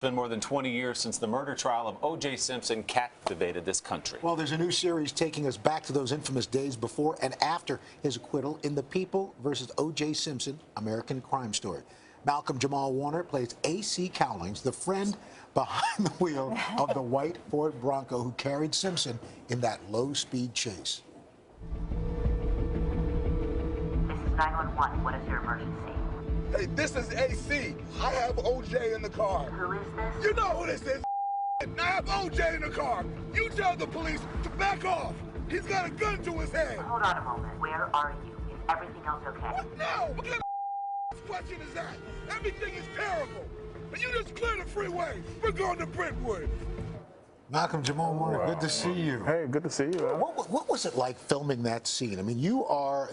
Been more than 20 years since the murder trial of O.J. Simpson captivated this country. Well, there's a new series taking us back to those infamous days before and after his acquittal in The People versus O.J. Simpson, American Crime Story. Malcolm-Jamal Warner plays A.C. Cowlings, the friend behind the wheel of the white Ford Bronco who carried Simpson in that low-speed chase. This is 911. What is your emergency? Hey, this is AC. I have OJ in the car. Who is this? You know who this is. I have OJ in the car. You tell the police to back off. He's got a gun to his head. Hold on a moment. Where are you? Is everything else okay? What now? What kind of question is that? Everything is terrible. And you just clear the freeway. We're going to Brentwood. Malcolm-Jamal Warner, good to see you. Hey, good to see you. What was it like filming that scene? I mean,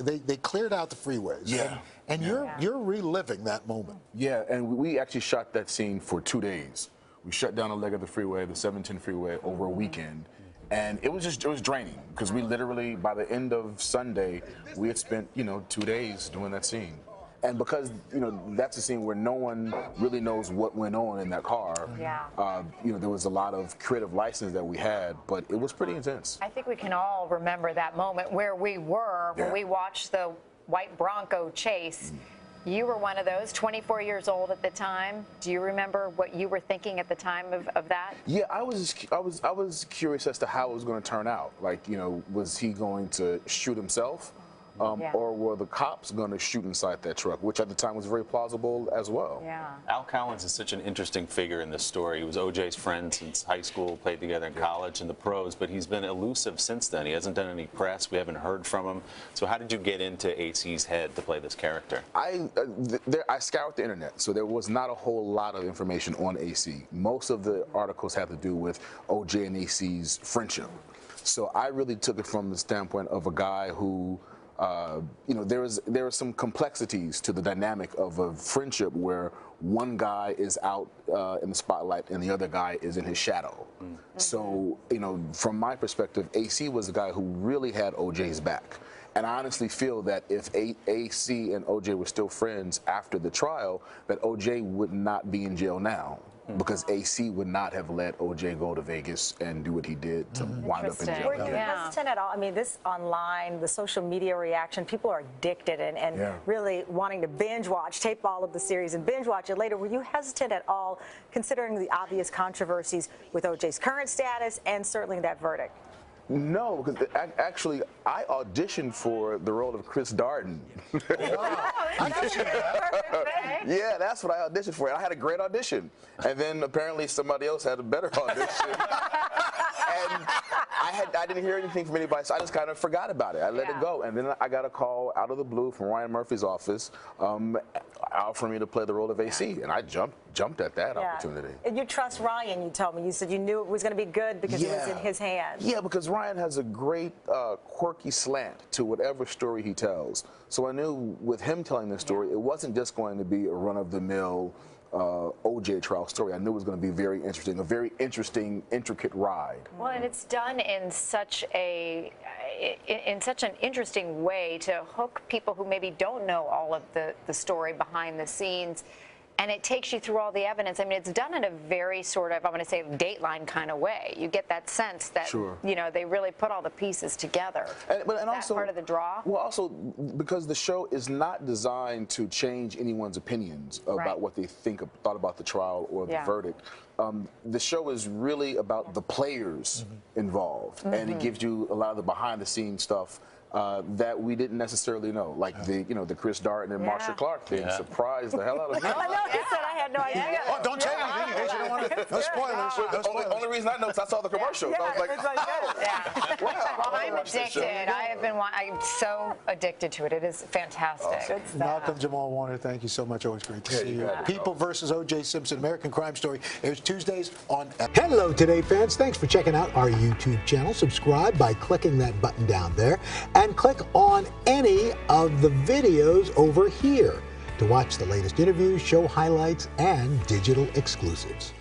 they cleared out the freeways. Yeah. And you're reliving that moment. Yeah, and we actually shot that scene for 2 days. We shut down a leg of the freeway, the 710 freeway, over a weekend. And it was draining because we literally, by the end of Sunday, we had spent, 2 days doing that scene. And because, that's a scene where no one really knows what went on in that car, there was a lot of creative license that we had, but it was pretty intense. I think we can all remember that moment where we were when we watched the white Bronco chase. You were one of those, 24 years old at the time. Do you remember what you were thinking at the time of that? Yeah, I was curious as to how it was going to turn out. Like, was he going to shoot himself? Or were the cops going to shoot inside that truck, which at the time was very plausible as well. Yeah. Al Cowlings is such an interesting figure in this story. He was O.J.'s friend since high school, played together in college and the pros, but he's been elusive since then. He hasn't done any press. We haven't heard from him. So how did you get into A.C.'s head to play this character? I scoured the internet, so there was not a whole lot of information on A.C. Most of the articles had to do with O.J. and A.C.'s friendship. So I really took it from the standpoint of a guy who there are some complexities to the dynamic of a friendship where one guy is out in the spotlight and the other guy is in his shadow. So, from my perspective, AC was the guy who really had OJ's back. And I honestly feel that if AC and OJ were still friends after the trial, that OJ would not be in jail now. Because AC would not have let OJ go to Vegas and do what he did to wind up in jail. Were you hesitant at all? I mean, this online, the social media reaction, people are addicted and really wanting to binge watch, tape all of the series and binge watch it later. Were you hesitant at all, considering the obvious controversies with OJ's current status and certainly that verdict? No, because actually, I auditioned for the role of Chris Darden. Yeah, that's what I auditioned for. And I had a great audition. And then apparently somebody else had a better audition. And I didn't hear anything from anybody, so I just kind of forgot about it. I let it go. And then I got a call out of the blue from Ryan Murphy's office offering me to play the role of AC. And I jumped at that opportunity. And you trust Ryan, you told me. You said you knew it was going to be good because it was in his hands. Yeah, because Ryan has a great quirky slant to whatever story he tells. So I knew with him telling this story, it wasn't just going to be a run-of-the-mill OJ trial story. I knew it was going to be very interesting, a very interesting, intricate ride. Well, and it's done in such an interesting way to hook people who maybe don't know all of the story behind the scenes. And it takes you through all the evidence. I mean, it's done in a very sort of, I want to say, Dateline kind of way. You get that sense that, they really put all the pieces together. And also part of the draw. Well, also, because the show is not designed to change anyone's opinions about what they thought about the trial or the verdict. The show is really about the players involved, and it gives you a lot of the behind-the-scenes stuff that we didn't necessarily know, like the Chris Darden and Marsha Clark thing surprised the hell out of me. I know, you said I had no idea. Oh, don't tell anything in case you don't want to. No spoilers. No spoilers. Only reason I know is I saw the commercial. I was like, Well, I'm addicted. I'm so addicted to it. It is fantastic. Malcolm-Jamal Warner, thank you so much. Always great to see you. People versus O.J. Simpson, American Crime Story, airs Tuesdays on. Hello, Today fans. Thanks for checking out our YouTube channel. Subscribe by clicking that button down there, and click on any of the videos over here to watch the latest interviews, show highlights, and digital exclusives.